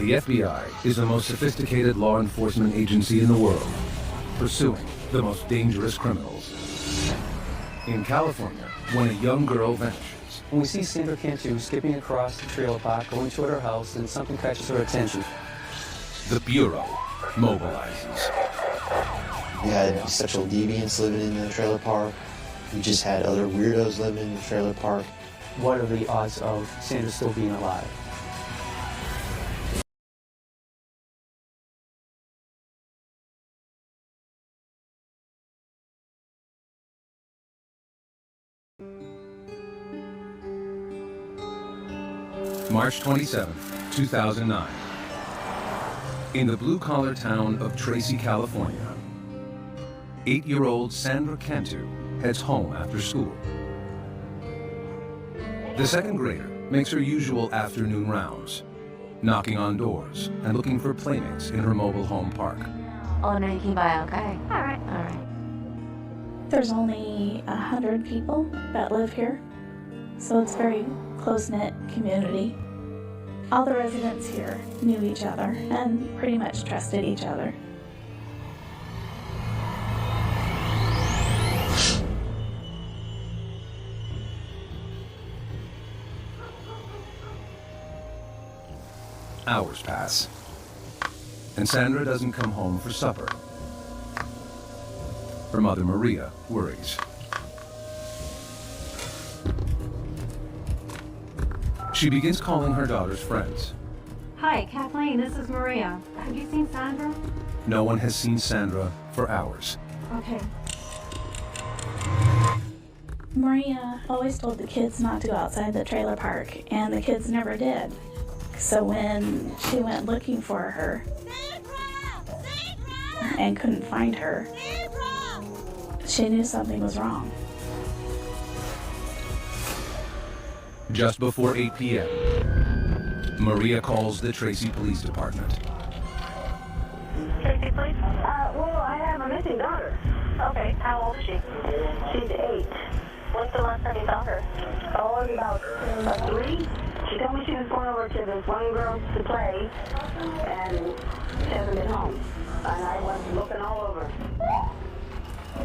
The FBI is the most sophisticated law enforcement agency in the world, pursuing the most dangerous criminals. In California, when a young girl vanishes, When we see Sandra Cantu skipping across the trailer park, going toward her house, and something catches her attention. the Bureau mobilizes. We had sexual deviants living in the trailer park. We just had other weirdos living in the trailer park. What are the odds of Sandra still being alive? March 27, 2009. In the blue-collar town of Tracy, California, 8-year-old Sandra Cantu heads home after school. The second grader makes her usual afternoon rounds, knocking on doors and looking for playmates in her mobile home park. 오늘 기봐요, okay? All right. There's only 100 people that live here, so it's a very close-knit community. All the residents here knew each other and pretty much trusted each other. Hours pass, and Sandra doesn't come home for supper. Her mother, Maria, worries. She begins calling her daughter's friends. Hi, Kathleen, this is Maria. Have you seen Sandra? No one has seen Sandra for hours. Okay. Maria always told the kids not to go outside the trailer park, and the kids never did. So when she went looking for her and couldn't find her, she knew something was wrong. Just before 8 p.m., Maria calls the Tracy Police Department. Tracy, please. Well, I have a missing daughter. Okay, how old is she? She's 8. When's the last time you saw her? Oh, about 3. She told me she was going over to this one girl to play, and she hasn't been home. And I was looking all over.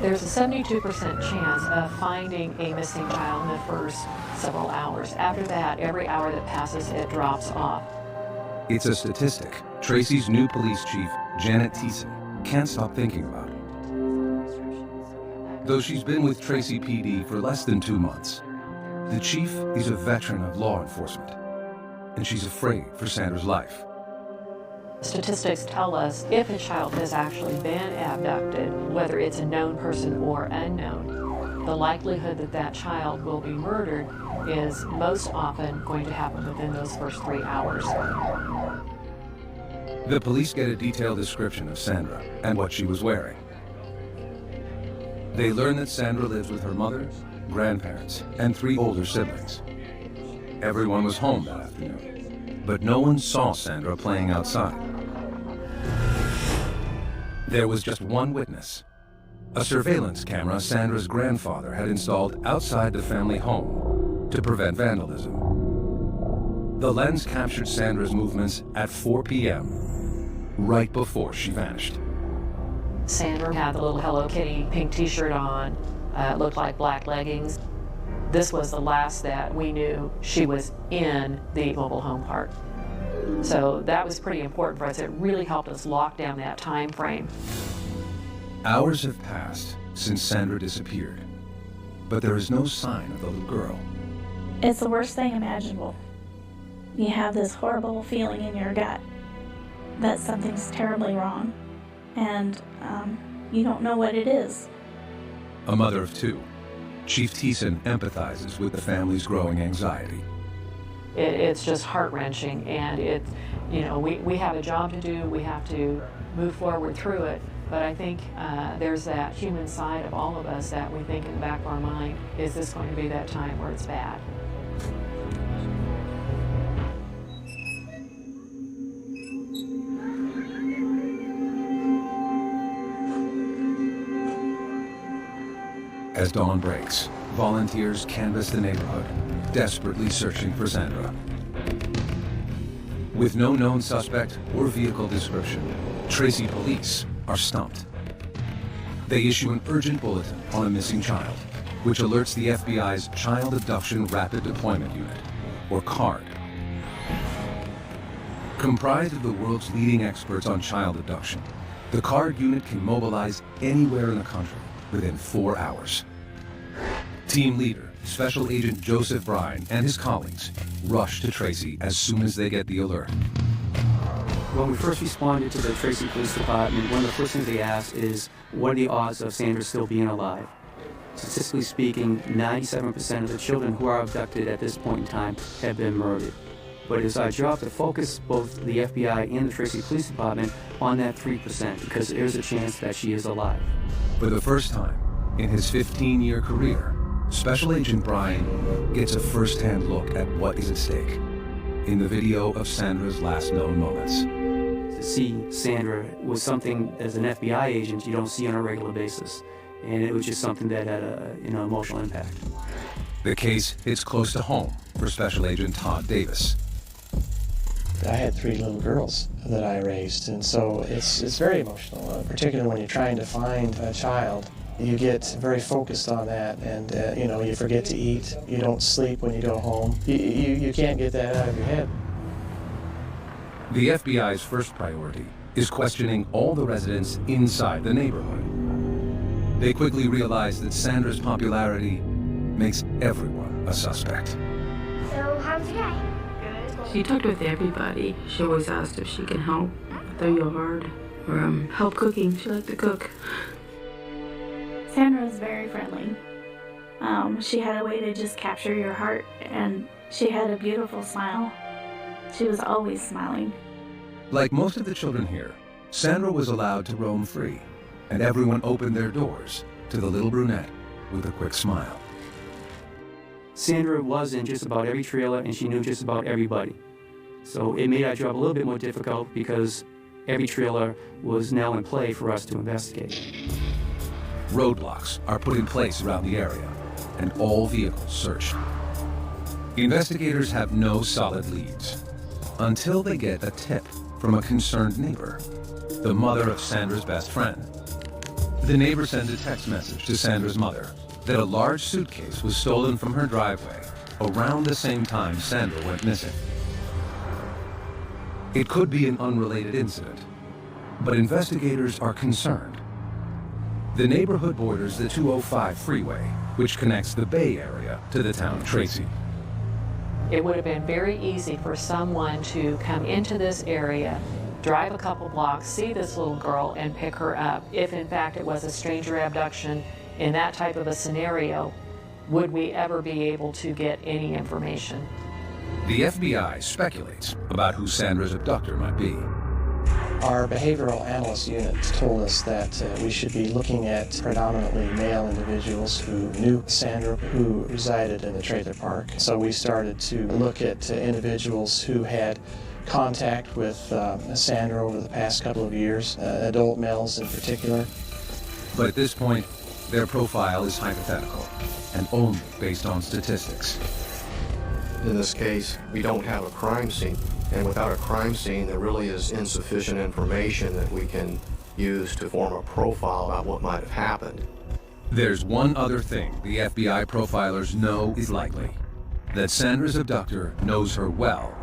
There's a 72% chance of finding a missing child in the first several hours. After that, every hour that passes, it drops off. It's a statistic Tracy's new police chief, Janet Thiessen, can't stop thinking about. Though she's been with Tracy PD for less than 2 months, the chief is a veteran of law enforcement, and she's afraid for Sandra's life. Statistics tell us if a child has actually been abducted, whether it's a known person or unknown, the likelihood that that child will be murdered is most often going to happen within those first 3 hours. The police get a detailed description of Sandra and what she was wearing. They learn that Sandra lives with her mother, grandparents, and 3 older siblings. Everyone was home that afternoon, but no one saw Sandra playing outside. There was just one witness, a surveillance camera Sandra's grandfather had installed outside the family home to prevent vandalism. The lens captured Sandra's movements at 4 p.m., right before she vanished. Sandra had the little Hello Kitty pink t-shirt on, looked like black leggings. This was the last that we knew she was in the mobile home park. So that was pretty important for us. It really helped us lock down that time frame. Hours have passed since Sandra disappeared, but there is no sign of the little girl. It's the worst thing imaginable. You have this horrible feeling in your gut that something's terribly wrong, and you don't know what it is. A mother of 2, Chief Thiessen empathizes with the family's growing anxiety. It's just heart-wrenching, and we have a job to do. We have to move forward through it. But I think there's that human side of all of us that we think in the back of our mind, is this going to be that time where it's bad? As dawn breaks, volunteers canvass the neighborhood, desperately searching for Sandra. With no known suspect or vehicle description, Tracy police are stumped. They issue an urgent bulletin on a missing child, which alerts the FBI's Child Abduction Rapid Deployment Unit, or CARD. Comprised of the world's leading experts on child abduction, the CARD unit can mobilize anywhere in the country within 4 hours. Team leader, Special Agent Joseph Bryan, and his colleagues rush to Tracy as soon as they get the alert. When we first responded to the Tracy Police Department, one of the first things they asked is, what are the odds of Sandra still being alive? Statistically speaking, 97% of the children who are abducted at this point in time have been murdered. But it's our job to focus both the FBI and the Tracy Police Department on that 3%, because there's a chance that she is alive. For the first time in his 15-year career, Special Agent Bryan gets a first-hand look at what is at stake in the video of Sandra's last known moments. To see Sandra was something, as an FBI agent, you don't see on a regular basis. And it was just something that had an emotional impact. The case hits close to home for Special Agent Todd Davis. I had 3 little girls that I raised, and so it's very emotional, particularly when you're trying to find a child. You get very focused on that, and you forget to eat. You don't sleep when you go home. You can't get that out of your head. The FBI's first priority is questioning all the residents inside the neighborhood. They quickly realize that Sandra's popularity makes everyone a suspect. So, how was your day? Good. She talked with everybody. She always asked if she can help with their yard or help cooking. She liked to cook. Sandra was very friendly. She had a way to just capture your heart, and she had a beautiful smile. She was always smiling. Like most of the children here, Sandra was allowed to roam free, and everyone opened their doors to the little brunette with a quick smile. Sandra was in just about every trailer, and she knew just about everybody. So it made our job a little bit more difficult because every trailer was now in play for us to investigate. Roadblocks are put in place around the area, and all vehicles searched. Investigators have no solid leads until they get a tip from a concerned neighbor, the mother of Sandra's best friend. The neighbor sends a text message to Sandra's mother that a large suitcase was stolen from her driveway around the same time Sandra went missing. It could be an unrelated incident, but investigators are concerned. The neighborhood borders the 205 freeway, which connects the Bay Area to the town of Tracy. It would have been very easy for someone to come into this area, drive a couple blocks, see this little girl, and pick her up. If in fact it was a stranger abduction in that type of a scenario, would we ever be able to get any information? The FBI speculates about who Sandra's abductor might be. Our behavioral analyst unit told us that we should be looking at predominantly male individuals who knew Sandra, who resided in the trailer park. So we started to look at individuals who had contact with Sandra over the past couple of years, adult males in particular. But at this point, their profile is hypothetical and only based on statistics. In this case, we don't have a crime scene. And without a crime scene, there really is insufficient information that we can use to form a profile about what might have happened. There's one other thing the FBI profilers know is likely: that Sandra's abductor knows her well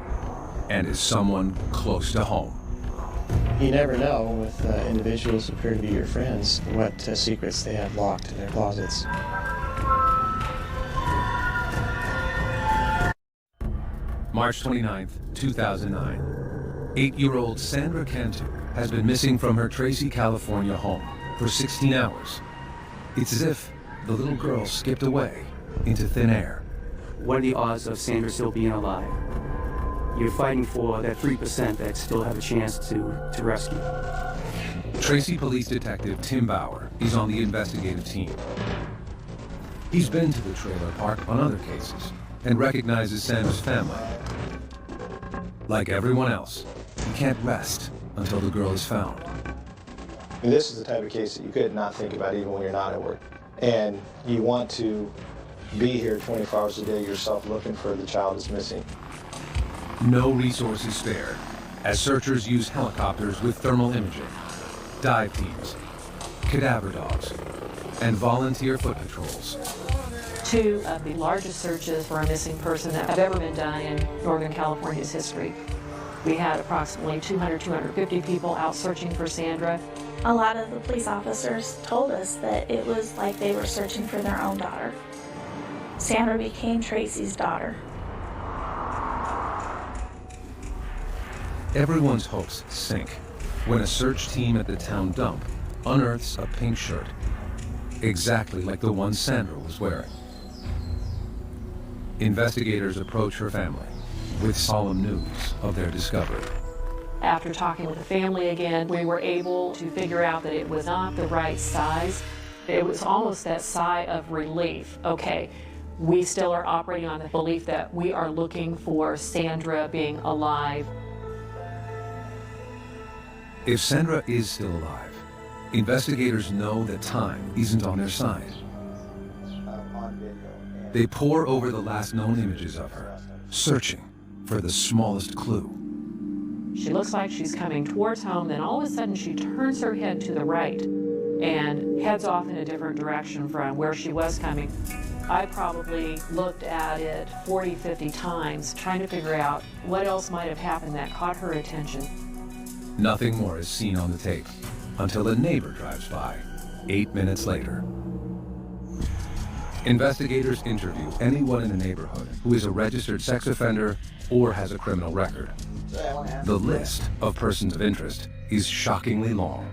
and is someone close to home. You never know with individuals who appear to be your friends what secrets they have locked in their closets. March 29th, 2009. 8-year-old Sandra Cantu has been missing from her Tracy, California home for 16 hours. It's as if the little girl skipped away into thin air. What are the odds of Sandra still being alive? You're fighting for that 3% that still have a chance to rescue. Tracy Police Detective Tim Bauer is on the investigative team. He's been to the trailer park on other cases and recognizes Sandra's family. Like everyone else, he can't rest until the girl is found. And this is the type of case that you could not think about even when you're not at work. And you want to be here 24 hours a day yourself looking for the child that's missing. No resources spared, as searchers use helicopters with thermal imaging, dive teams, cadaver dogs, and volunteer foot patrols. Two of the largest searches for a missing person that have ever been done in Northern California's history. We had approximately 250 people out searching for Sandra. A lot of the police officers told us that it was like they were searching for their own daughter. Sandra became Tracy's daughter. Everyone's hopes sink when a search team at the town dump unearths a pink shirt, exactly like the one Sandra was wearing. Investigators approach her family with solemn news of their discovery. After talking with the family again, we were able to figure out that it was not the right size. It was almost that sigh of relief. Okay, we still are operating on the belief that we are looking for Sandra being alive. If Sandra is still alive, investigators know that time isn't on their side. They pore over the last known images of her, searching for the smallest clue. She looks like she's coming towards home, then all of a sudden she turns her head to the right and heads off in a different direction from where she was coming. I probably looked at it 40, 50 times trying to figure out what else might have happened that caught her attention. Nothing more is seen on the tape until a neighbor drives by 8 minutes later. Investigators interview anyone in the neighborhood who is a registered sex offender or has a criminal record. The list of persons of interest is shockingly long.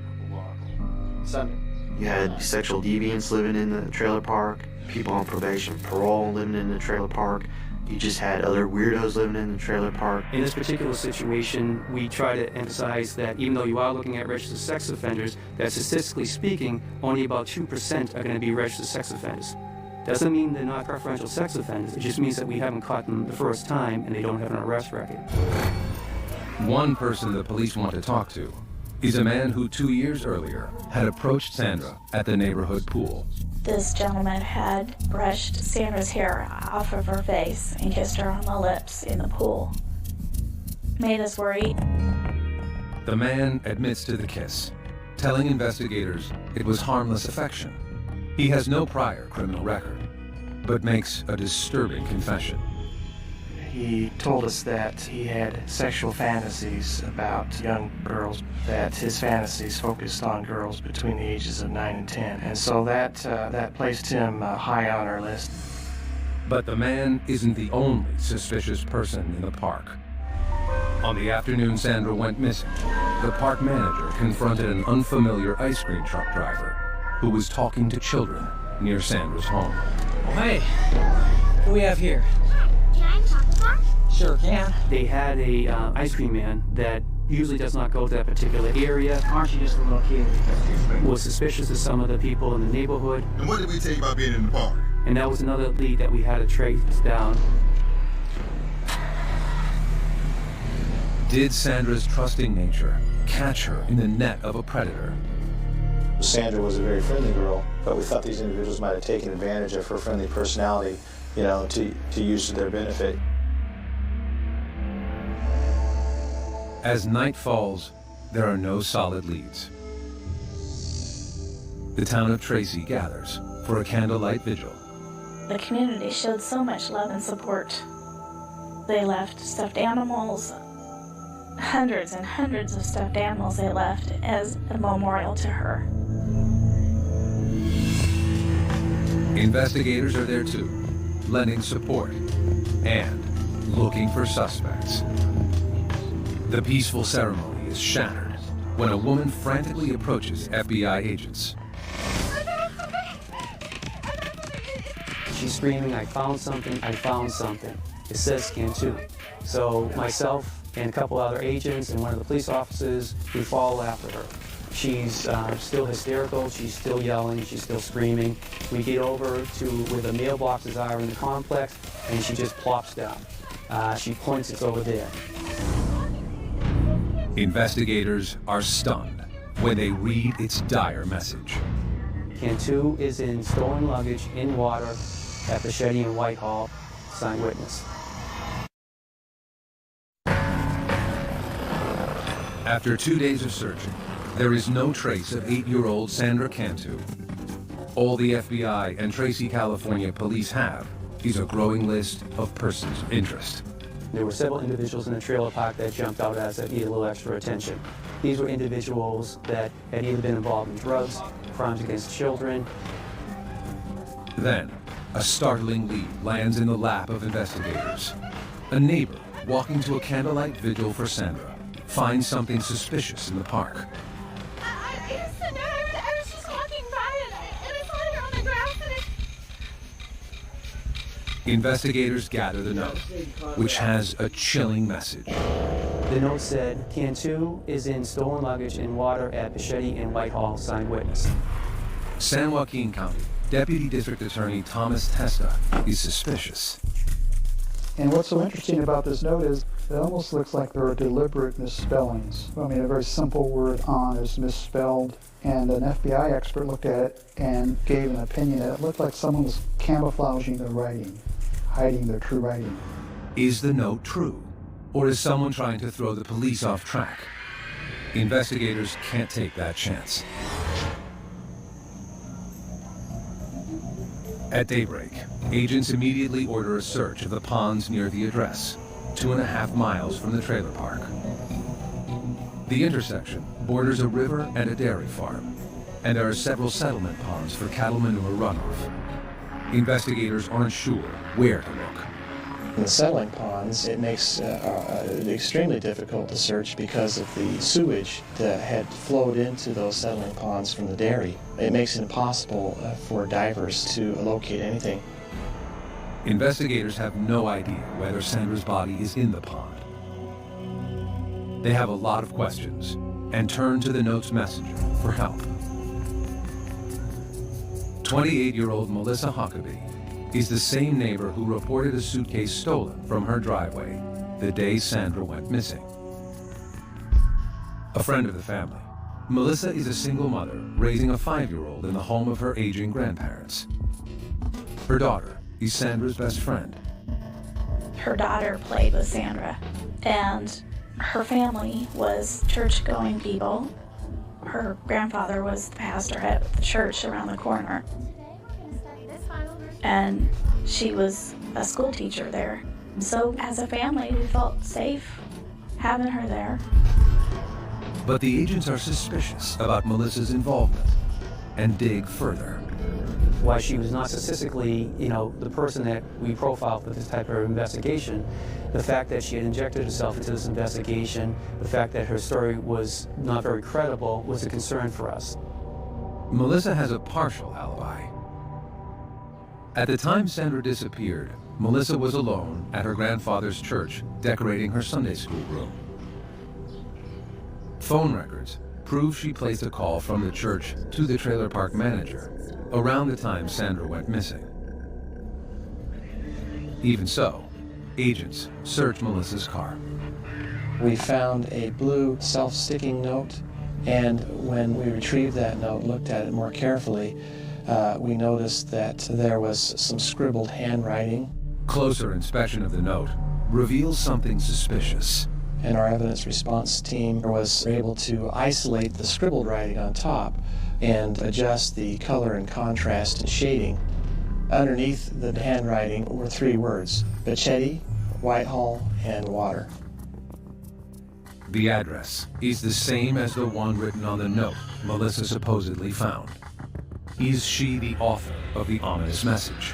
You had sexual deviants living in the trailer park, people on probation, parole living in the trailer park. You just had other weirdos living in the trailer park. In this particular situation, we try to emphasize that even though you are looking at registered sex offenders, that statistically speaking, only about 2% are going to be registered sex offenders. Doesn't mean they're not preferential sex offenders. It just means that we haven't caught them the first time and they don't have an arrest record. One person the police want to talk to is a man who 2 years earlier had approached Sandra at the neighborhood pool. This gentleman had brushed Sandra's hair off of her face and kissed her on the lips in the pool. Made us worry. The man admits to the kiss, telling investigators it was harmless affection. He has no prior criminal record, but makes a disturbing confession. He told us that he had sexual fantasies about young girls, that his fantasies focused on girls between the ages of 9 and 10, and so that placed him high on our list. But the man isn't the only suspicious person in the park. On the afternoon Sandra went missing, the park manager confronted an unfamiliar ice cream truck driver who was talking to children near Sandra's home. Oh, hey, what do we have here? Sure can. They had a ice cream man that usually does not go to that particular area. Aren't you just a little kid? Was suspicious of some of the people in the neighborhood. And what did we tell you about being in the park? And that was another lead that we had to trace down. Did Sandra's trusting nature catch her in the net of a predator? Sandra was a very friendly girl, but we thought these individuals might have taken advantage of her friendly personality, to use to their benefit. As night falls, there are no solid leads. The town of Tracy gathers for a candlelight vigil. The community showed so much love and support. They left stuffed animals, hundreds and hundreds of stuffed animals they left as a memorial to her. Investigators are there too, lending support and looking for suspects. The peaceful ceremony is shattered when a woman frantically approaches FBI agents. She's screaming, "I found something, I found something." It says Cantu. So myself and a couple other agents and one of the police officers, we follow after her. She's still hysterical, she's still yelling, she's still screaming. We get over to where the mailboxes are in the complex and she just plops down. She points, "It's over there." Investigators are stunned when they read its dire message. Cantu is in stolen luggage in water at the Shetty in Whitehall. Signed witness. After 2 days of searching, there is no trace of 8-year-old Sandra Cantu. All the FBI and Tracy, California police have is a growing list of persons of interest. There were several individuals in the trailer park that jumped out as that needed a little extra attention. These were individuals that had either been involved in drugs, crimes against children. Then, a startling lead lands in the lap of investigators. A neighbor walking to a candlelight vigil for Sandra finds something suspicious in the park. I was just walking by and I saw her on the grass and Investigators gather the note, which has a chilling message. The note said, Cantu is in stolen luggage in water at Pichetti and Whitehall, signed witness. San Joaquin County Deputy District Attorney Thomas Testa is suspicious. And what's so interesting about this note is it almost looks like there are deliberate misspellings. I mean, a very simple word "on" is misspelled, and an FBI expert looked at it and gave an opinion that it looked like someone was camouflaging the writing, hiding their true writing. Is the note true? Or is someone trying to throw the police off track? Investigators can't take that chance. At daybreak, agents immediately order a search of the ponds near the address, 2.5 miles from the trailer park. The intersection borders a river and a dairy farm, and there are several settlement ponds for cattle manure runoff. Investigators aren't sure where to look. In the settling ponds, it makes it extremely difficult to search because of the sewage that had flowed into those settling ponds from the dairy. It makes it impossible for divers to locate anything. Investigators have no idea whether Sandra's body is in the pond. They have a lot of questions and turn to the note's messenger for help. 28-year-old Melissa Huckabee is the same neighbor who reported a suitcase stolen from her driveway the day Sandra went missing. A friend of the family, Melissa is a single mother raising a 5-year-old in the home of her aging grandparents. Her daughter is Sandra's best friend. Her daughter played with Sandra, and her family was church-going people. Her grandfather was the pastor at the church around the corner, and she was a school teacher there. So as a family, we felt safe having her there. But the agents are suspicious about Melissa's involvement and dig further. Why she was not statistically, the person that we profiled for this type of investigation, the fact that she had injected herself into this investigation, the fact that her story was not very credible was a concern for us. Melissa has a partial alibi. At the time Sandra disappeared, Melissa was alone at her grandfather's church decorating her Sunday school room. Phone records prove she placed a call from the church to the trailer park manager around the time Sandra went missing. Even so, agents search Melissa's car. We found a blue self-sticking note, and when we retrieved that note, looked at it more carefully, we noticed that there was some scribbled handwriting. Closer inspection of the note reveals something suspicious. And our evidence response team was able to isolate the scribbled writing on top and adjust the color and contrast and shading. Underneath the handwriting were 3 words: Pichetti, Whitehall, and water. The address is the same as the one written on the note Melissa supposedly found. Is she the author of the ominous message?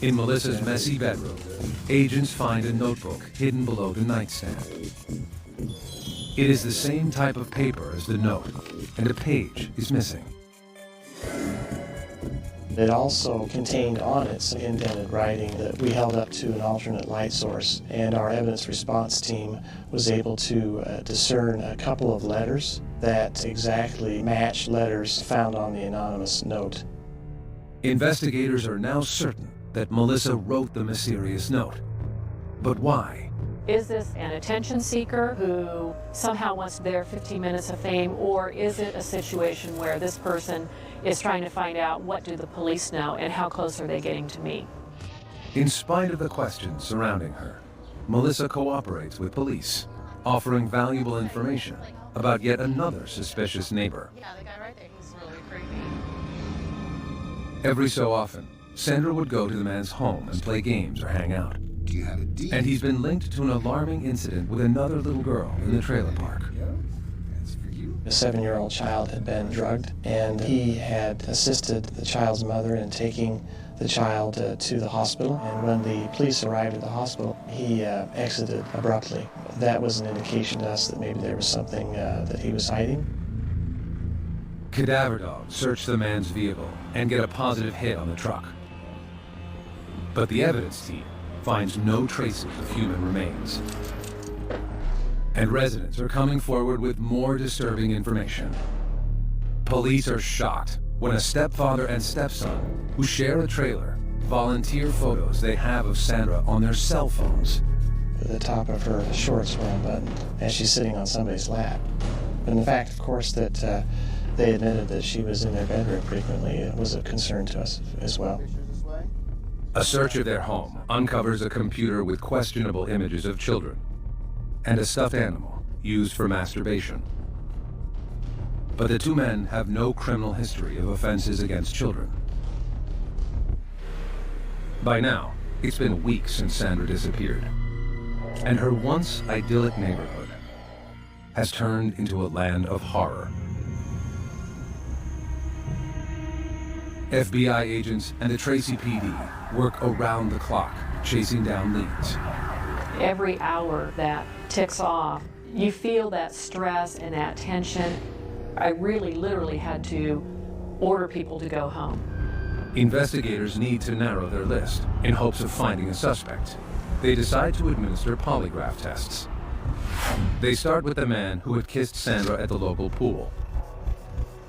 In Melissa's messy bedroom, agents find a notebook hidden below the nightstand. It is the same type of paper as the note, and a page is missing. It also contained on it some indented writing that we held up to an alternate light source, and our evidence response team was able to discern a couple of letters that exactly matched letters found on the anonymous note. Investigators are now certain that Melissa wrote the mysterious note. But why? Is this an attention seeker who somehow wants their 15 minutes of fame, or is it a situation where this person is trying to find out what do the police know and how close are they getting to me? In spite of the questions surrounding her, Melissa cooperates with police offering valuable information about yet another suspicious neighbor. Yeah, the guy right there, he's really creepy. Every so often, Sandra would go to the man's home and play games or hang out. Do you have a deed? And he's been linked to an alarming incident with another little girl in the trailer park. A 7-year-old child had been drugged, and he had assisted the child's mother in taking the child to the hospital. And when the police arrived at the hospital, he exited abruptly. That was an indication to us that maybe there was something that he was hiding. Cadaver dogs search the man's vehicle and get a positive hit on the truck. But the evidence team finds no traces of human remains. And residents are coming forward with more disturbing information. Police are shocked when a stepfather and stepson, who share a trailer, volunteer photos they have of Sandra on their cell phones. The top of her shorts were unbuttoned as she's sitting on somebody's lap. And the fact, of course, that they admitted that she was in their bedroom frequently was a concern to us as well. A search of their home uncovers a computer with questionable images of children and a stuffed animal used for masturbation. But the two men have no criminal history of offenses against children. By now, it's been weeks since Sandra disappeared, and her once idyllic neighborhood has turned into a land of horror. FBI agents and the Tracy PD work around the clock, chasing down leads. Every hour that ticks off, you feel that stress and that tension. I really literally had to order people to go home. Investigators need to narrow their list in hopes of finding a suspect. They decide to administer polygraph tests. They start with the man who had kissed Sandra at the local pool.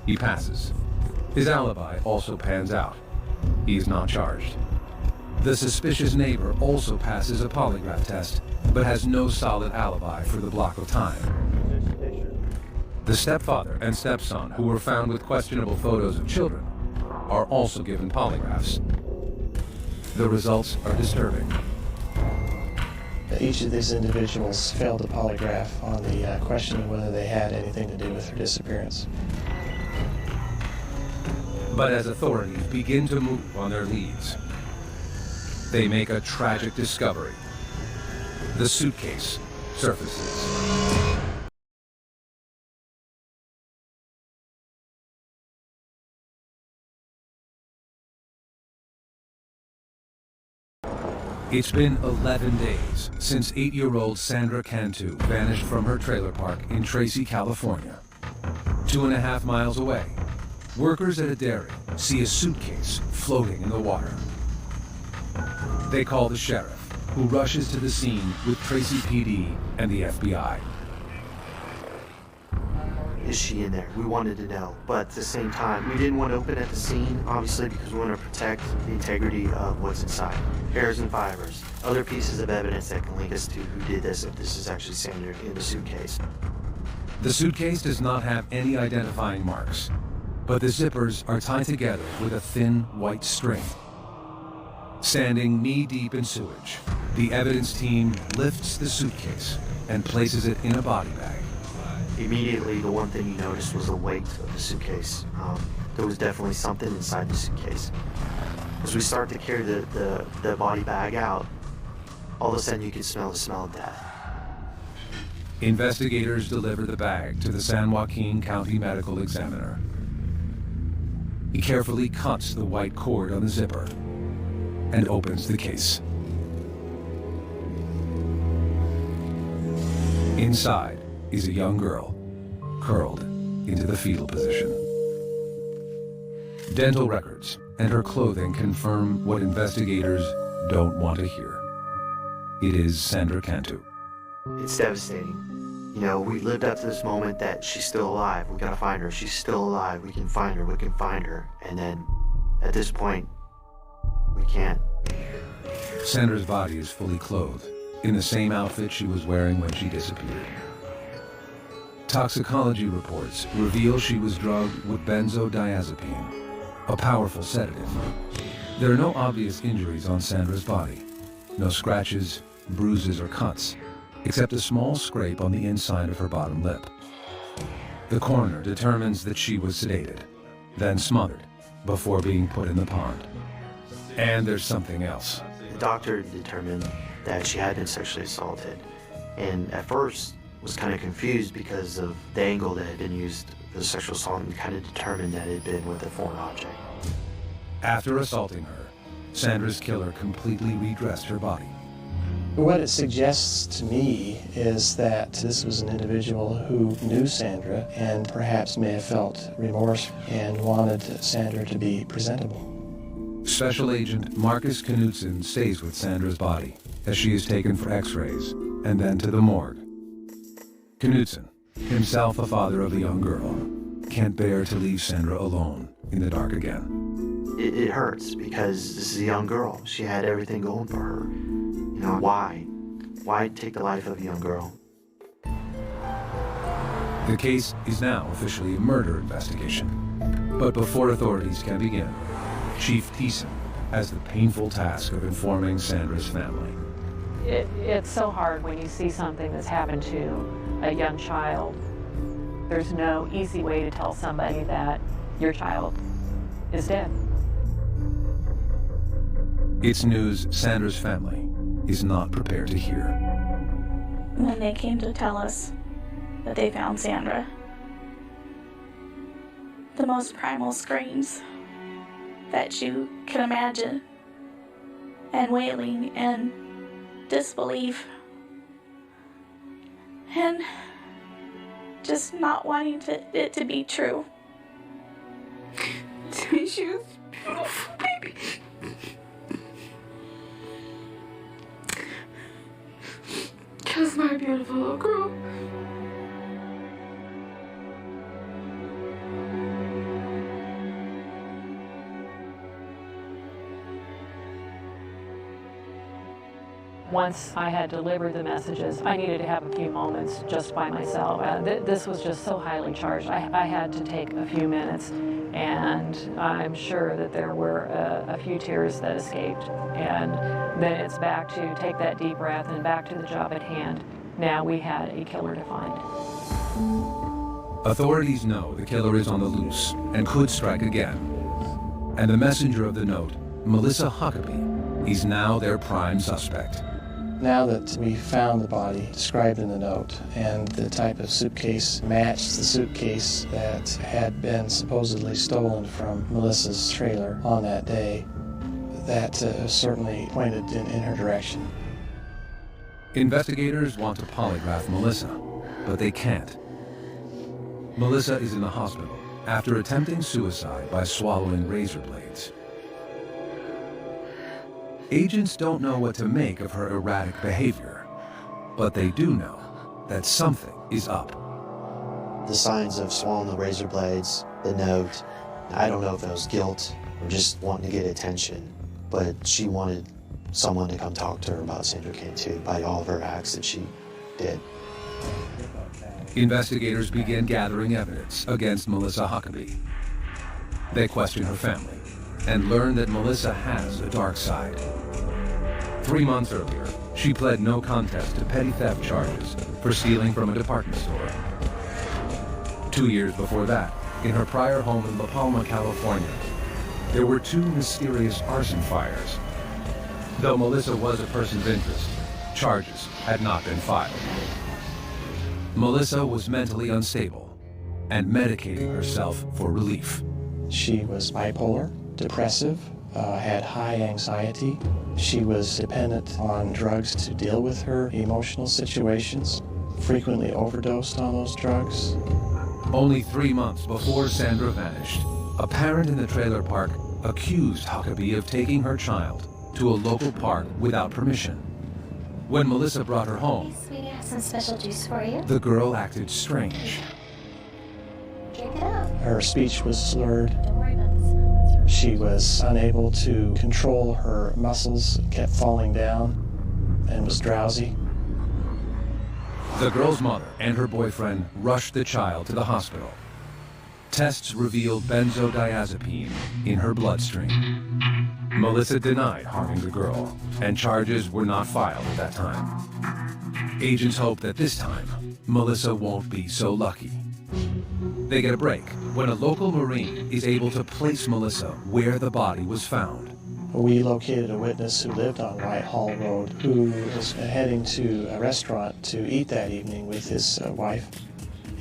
He passes. His alibi also pans out. He's not charged. The suspicious neighbor also passes a polygraph test, but has no solid alibi for the block of time. The stepfather and stepson, who were found with questionable photos of children, are also given polygraphs. The results are disturbing. Each of these individuals failed a polygraph on the question of whether they had anything to do with her disappearance. But as authorities begin to move on their leads, they make a tragic discovery. The suitcase surfaces. It's been 11 days since 8-year-old Sandra Cantu vanished from her trailer park in Tracy, California. 2.5 miles away, workers at a dairy see a suitcase floating in the water. They call the sheriff, who rushes to the scene with Tracy PD and the FBI. Is she in there? We wanted to know, but at the same time, we didn't want to open at the scene, obviously, because we want to protect the integrity of what's inside. Hairs and fibers, other pieces of evidence that can link us to who did this, if this is actually Sandra in the suitcase. The suitcase does not have any identifying marks, but the zippers are tied together with a thin white string. Standing knee-deep in sewage, the evidence team lifts the suitcase and places it in a body bag. Immediately, the one thing you noticed was the weight of the suitcase. There was definitely something inside the suitcase. As we start to carry the body bag out, all of a sudden you can smell the smell of death. Investigators deliver the bag to the San Joaquin County Medical Examiner. He carefully cuts the white cord on the zipper and opens the case. Inside is a young girl, curled into the fetal position. Dental records and her clothing confirm what investigators don't want to hear. It is Sandra Cantu. It's devastating. You know, we lived up to this moment that she's still alive. We gotta find her. She's still alive. We can find her. We can find her. And then, at this point, we can't. Sandra's body is fully clothed, in the same outfit she was wearing when she disappeared. Toxicology reports reveal she was drugged with benzodiazepine, a powerful sedative. There are no obvious injuries on Sandra's body. No scratches, bruises, or cuts. except a small scrape on the inside of her bottom lip. The coroner determines that she was sedated, then smothered, before being put in the pond. And there's something else. The doctor determined that she had been sexually assaulted, and at first was kind of confused because of the angle that had been used for the sexual assault, and kind of determined that it had been with a foreign object. After assaulting her, Sandra's killer completely redressed her body. What it suggests to me is that this was an individual who knew Sandra and perhaps may have felt remorse and wanted Sandra to be presentable. Special Agent Marcus Knudsen stays with Sandra's body as she is taken for x-rays and then to the morgue. Knudsen, himself a father of the young girl, can't bear to leave Sandra alone in the dark again. It hurts because this is a young girl. She had everything going for her. You know, why? Why take the life of a young girl? The case is now officially a murder investigation. But before authorities can begin, Chief Thiessen has the painful task of informing Sandra's family. It's so hard when you see something that's happened to a young child. There's no easy way to tell somebody that your child is dead. It's news Sandra's family is not prepared to hear. When they came to tell us that they found Sandra, the most primal screams that you can imagine, and wailing and disbelief, and just not wanting it to be true. To me, she was beautiful, baby. Just my beautiful little girl. Once I had delivered the messages, I needed to have a few moments just by myself. This was just so highly charged. I had to take a few minutes, and I'm sure that there were a few tears that escaped. And then it's back to take that deep breath and back to the job at hand. Now we had a killer to find. Authorities know the killer is on the loose and could strike again. And the messenger of the note, Melissa Huckabee, is now their prime suspect. Now that we found the body described in the note and the type of suitcase matched the suitcase that had been supposedly stolen from Melissa's trailer on that day, that certainly pointed in her direction. Investigators want to polygraph Melissa, but they can't. Melissa is in the hospital after attempting suicide by swallowing razor blades. Agents don't know what to make of her erratic behavior, but they do know that something is up. The signs of swallowing the razor blades, the note, I don't know if it was guilt or just wanting to get attention, but she wanted someone to come talk to her about Sandra Kane too, by all of her acts that she did. Investigators begin gathering evidence against Melissa Huckabee. They question her family and learn that Melissa has a dark side. 3 months earlier, she pled no contest to petty theft charges for stealing from a department store. 2 years before that, in her prior home in La Palma, California, there were 2 mysterious arson fires. Though Melissa was a person of interest, charges had not been filed. Melissa was mentally unstable and medicating herself for relief. She was bipolar, depressive, had high anxiety. She was dependent on drugs to deal with her emotional situations, frequently overdosed on those drugs. Only 3 months before Sandra vanished, a parent in the trailer park accused Huckabee of taking her child to a local park without permission. When Melissa brought her home, Hey, sweetie, I have some special juice for you. the girl acted strange. Drink it up. Her speech was slurred. Don't worry about this. She was unable to control her muscles, kept falling down, and was drowsy. The girl's mother and her boyfriend rushed the child to the hospital. Tests revealed benzodiazepine in her bloodstream. Melissa denied harming the girl, and charges were not filed at that time. Agents hope that this time, Melissa won't be so lucky. They get a break when a local Marine is able to place Melissa where the body was found. We located a witness who lived on Whitehall Road who was heading to a restaurant to eat that evening with his wife.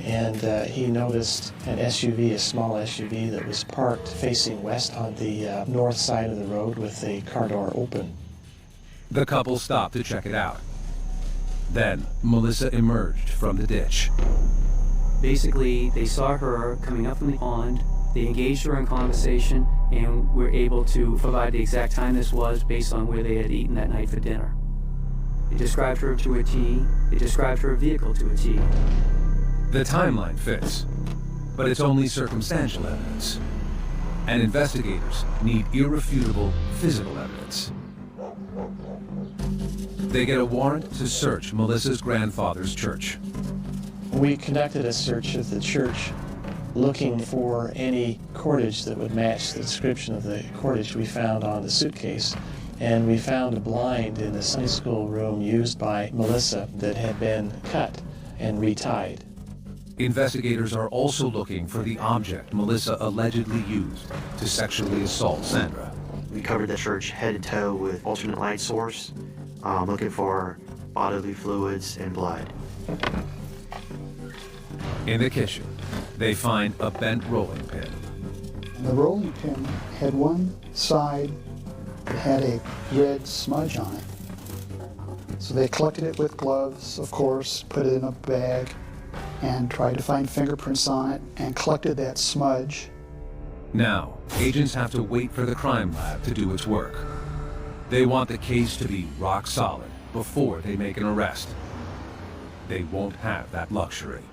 And he noticed an SUV, a small SUV, that was parked facing west on the north side of the road with the car door open. The couple stopped to check it out. Then, Melissa emerged from the ditch. Basically, they saw her coming up from the pond, they engaged her in conversation, and were able to provide the exact time this was based on where they had eaten that night for dinner. They described her to a T, they described her vehicle to a T. The timeline fits, but it's only circumstantial evidence. And investigators need irrefutable physical evidence. They get a warrant to search Melissa's grandfather's church. We conducted a search of the church looking for any cordage that would match the description of the cordage we found on the suitcase. And we found a blind in the Sunday school room used by Melissa that had been cut and retied. Investigators are also looking for the object Melissa allegedly used to sexually assault Sandra. We covered the church head to toe with alternate light source, looking for bodily fluids and blood. In the kitchen, they find a bent rolling pin. And the rolling pin had one side that had a red smudge on it. So they collected it with gloves, of course, put it in a bag, and tried to find fingerprints on it, and collected that smudge. Now, agents have to wait for the crime lab to do its work. They want the case to be rock solid before they make an arrest. They won't have that luxury.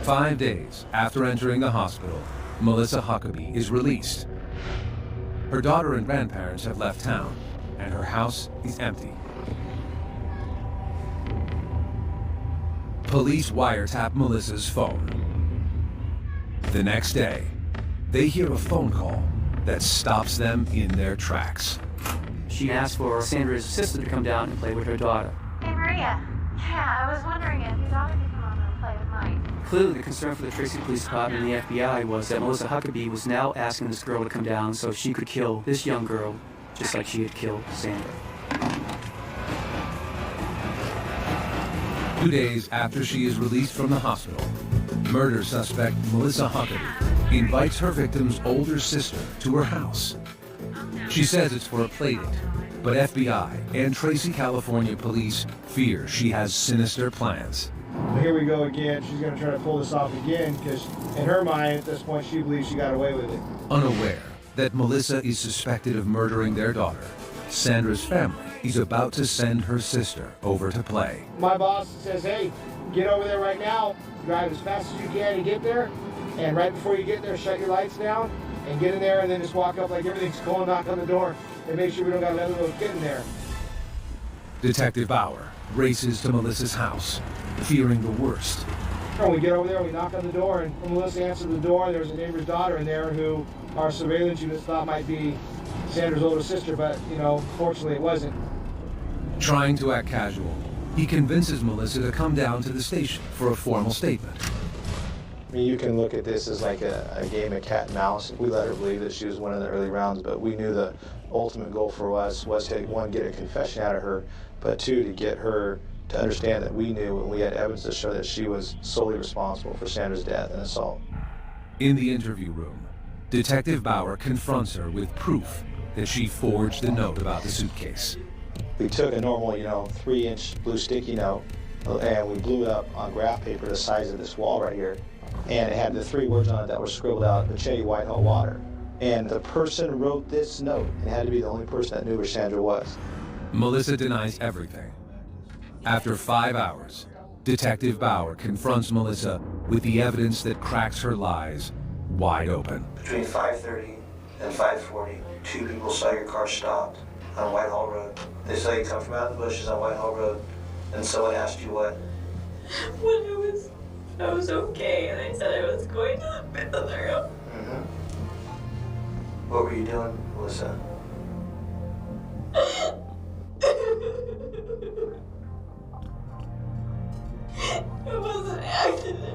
5 days after entering the hospital, Melissa Huckabee is released. Her daughter and grandparents have left town, and her house is empty. Police wiretap Melissa's phone. The next day, they hear a phone call that stops them in their tracks. She asked for Sandra's sister to come down and play with her daughter. Hey, Maria. Yeah, I was wondering if your daughter could come over and play with mine. Clearly, the concern for the Tracy Police Department and the FBI was that Melissa Huckabee was now asking this girl to come down so she could kill this young girl, just like she had killed Sandra. 2 days after she is released from the hospital, murder suspect Melissa Huckabee invites her victim's older sister to her house. She says it's for a playdate, but FBI and Tracy, California police fear she has sinister plans. Here we go again. She's going to try to pull this off again because in her mind at this point she believes she got away with it. Unaware that Melissa is suspected of murdering their daughter, Sandra's family is about to send her sister over to play. My boss says, hey, get over there right now, drive as fast as you can to get there, and right before you get there, shut your lights down and get in there and then just walk up like everything's cool and knock on the door and make sure we don't got another little kid in there. Detective Bauer races to Melissa's house, fearing the worst. When we get over there, we knock on the door, and when Melissa answered the door, there was a neighbor's daughter in there who our surveillance units thought might be Sandra's older sister, but, fortunately it wasn't. Trying to act casual, he convinces Melissa to come down to the station for a formal statement. I mean, you can look at this as like a game of cat and mouse. We let her believe that she was one of the early rounds, but we knew the ultimate goal for us was to, one, get a confession out of her, but two, to get her to understand that we knew and we had evidence to show that she was solely responsible for Sandra's death and assault. In the interview room, Detective Bauer confronts her with proof that she forged the note about the suitcase. We took a normal, 3-inch blue sticky note, and we blew it up on graph paper the size of this wall right here. And it had the 3 words on it that were scribbled out, Machete Whitehall Water. And the person wrote this note, and it had to be the only person that knew where Sandra was. Melissa denies everything. After 5 hours, Detective Bauer confronts Melissa with the evidence that cracks her lies wide open. Between 5:30 and 5:40, 2 people saw your car stopped on Whitehall Road. They saw you come from out of the bushes on Whitehall Road, and someone asked you what? When I was okay, and I said I was going to the bathroom. Mm-hmm. What were you doing, Melissa? It was an accident.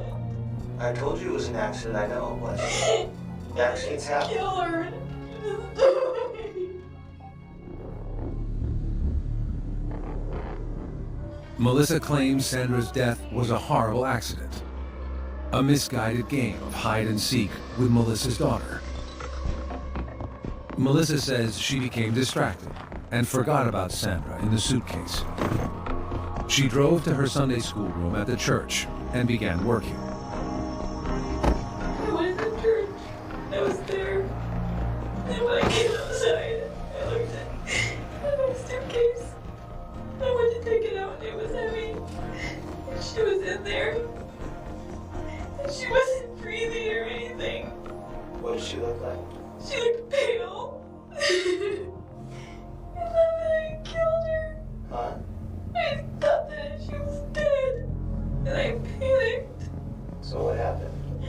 I told you it was an accident, I know it was. Accidents happen. Kill her. Melissa claims Sandra's death was a horrible accident. A misguided game of hide and seek with Melissa's daughter. Melissa says she became distracted and forgot about Sandra in the suitcase. She drove to her Sunday school room at the church and began working. I went to church. I was there. And when I came outside, I looked at my suitcase. I went to take it out and it was heavy. And she was in there. And she wasn't breathing or anything. What did she look like? She looked pale. And then I killed her. Huh? I thought that she was dead. And I panicked. So what happened? I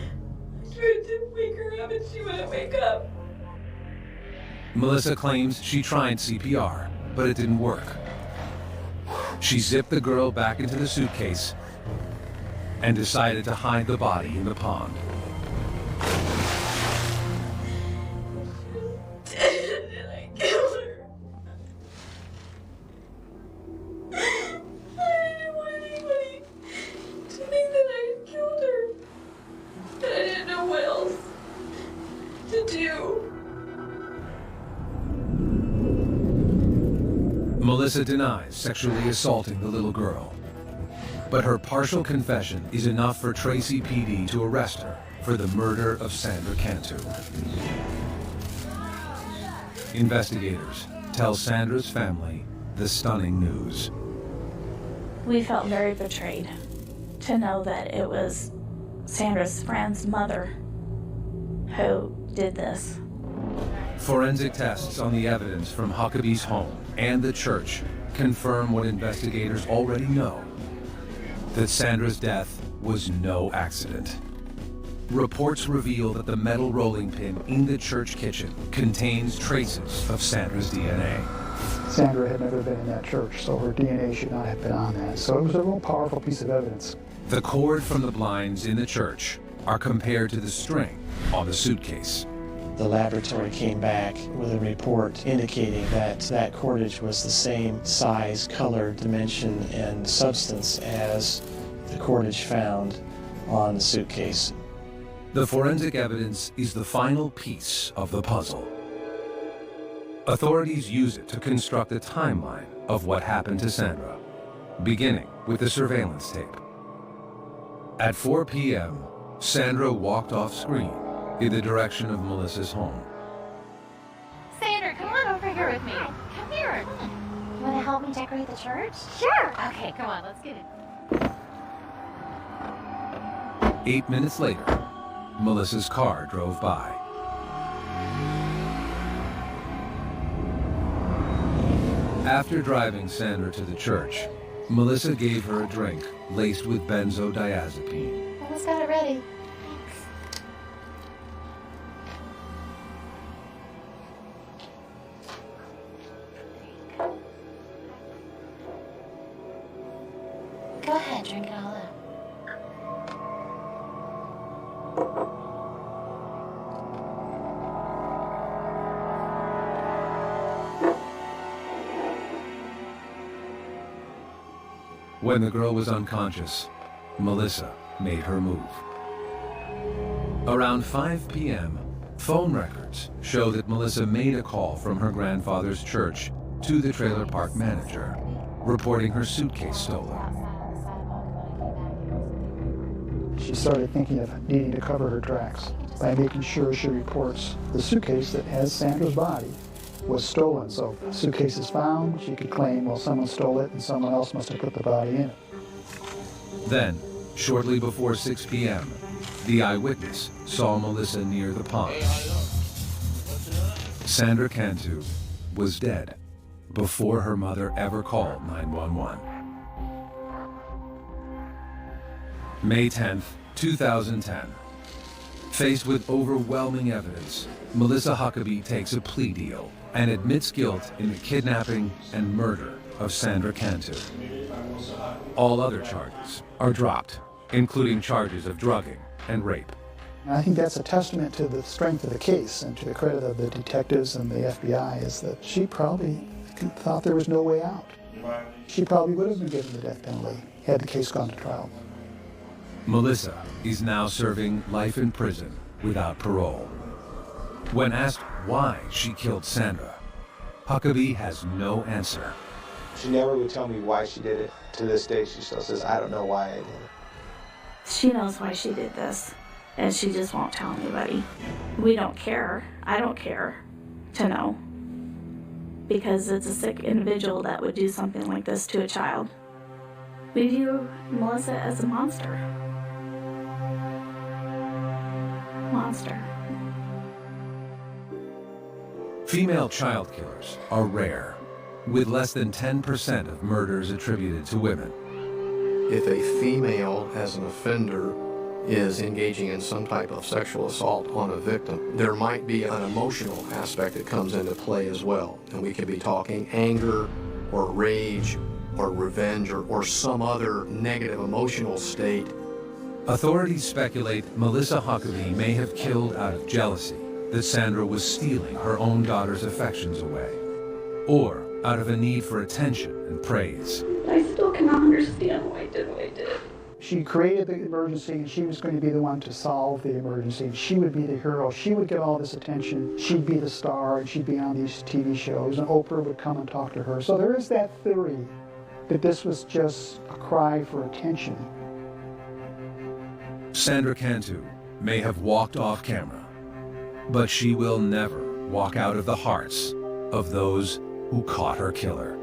tried to wake her up and she wouldn't wake up. Melissa claims she tried CPR, but it didn't work. She zipped the girl back into the suitcase and decided to hide the body in the pond. And I killed her. I didn't want anybody to think that I had killed her. But I didn't know what else to do. Melissa denies sexually assaulting the little girl, but her partial confession is enough for Tracy PD to arrest her for the murder of Sandra Cantu. Investigators tell Sandra's family the stunning news. We felt very betrayed to know that it was Sandra's friend's mother who did this. Forensic tests on the evidence from Huckabee's home and the church confirm what investigators already know, that Sandra's death was no accident. Reports reveal that the metal rolling pin in the church kitchen contains traces of Sandra's DNA. Sandra had never been in that church, so her DNA should not have been on that. So it was a real powerful piece of evidence. The cord from the blinds in the church are compared to the string on the suitcase. The laboratory came back with a report indicating that that cordage was the same size, color, dimension, and substance as the cordage found on the suitcase. The forensic evidence is the final piece of the puzzle. Authorities use it to construct a timeline of what happened to Sandra, beginning with the surveillance tape. At 4 p.m., Sandra walked off screen in the direction of Melissa's home. Sandra, come on over here with me. Come here. You want to help me decorate the church? Sure. Okay, come on, let's get it. 8 minutes later, Melissa's car drove by. After driving Sandra to the church, Melissa gave her a drink laced with benzodiazepine. Almost got it ready. Go ahead, drink it all up. When the girl was unconscious, Melissa made her move. Around 5 p.m., phone records show that Melissa made a call from her grandfather's church to the trailer park manager, reporting her suitcase stolen. She started thinking of needing to cover her tracks by making sure she reports the suitcase that has Sandra's body was stolen. So suitcase is found, she could claim, well, someone stole it and someone else must have put the body in it. Then, shortly before 6 p.m., the eyewitness saw Melissa near the pond. Sandra Cantu was dead before her mother ever called 911. May 10th, 2010. Faced with overwhelming evidence, Melissa Huckabee takes a plea deal and admits guilt in the kidnapping and murder of Sandra Cantu. All other charges are dropped including charges of drugging and rape. I think that's a testament to the strength of the case and to the credit of the detectives and the FBI, is that she probably thought there was no way out. She probably would have been given the death penalty had the case gone to trial. Melissa is now serving life in prison without parole. When asked why she killed Sandra, Huckabee has no answer. She never would tell me why she did it. To this day, she still says, I don't know why I did it. She knows why she did this, and she just won't tell anybody. We don't care. I don't care to know, because it's a sick individual that would do something like this to a child. We view Melissa as a monster. Monster. Female child killers are rare, with less than 10% of murders attributed to women. If a female, as an offender, is engaging in some type of sexual assault on a victim, there might be an emotional aspect that comes into play as well. And we could be talking anger or rage or revenge or some other negative emotional state. Authorities speculate Melissa Huckabee may have killed out of jealousy that Sandra was stealing her own daughter's affections away, or out of a need for attention and praise. I still cannot understand why I did what I did. She created the emergency, and she was going to be the one to solve the emergency. She would be the hero. She would get all this attention. She'd be the star, and she'd be on these TV shows, and Oprah would come and talk to her. So there is that theory that this was just a cry for attention. Sandra Cantu may have walked off camera, but she will never walk out of the hearts of those who caught her killer.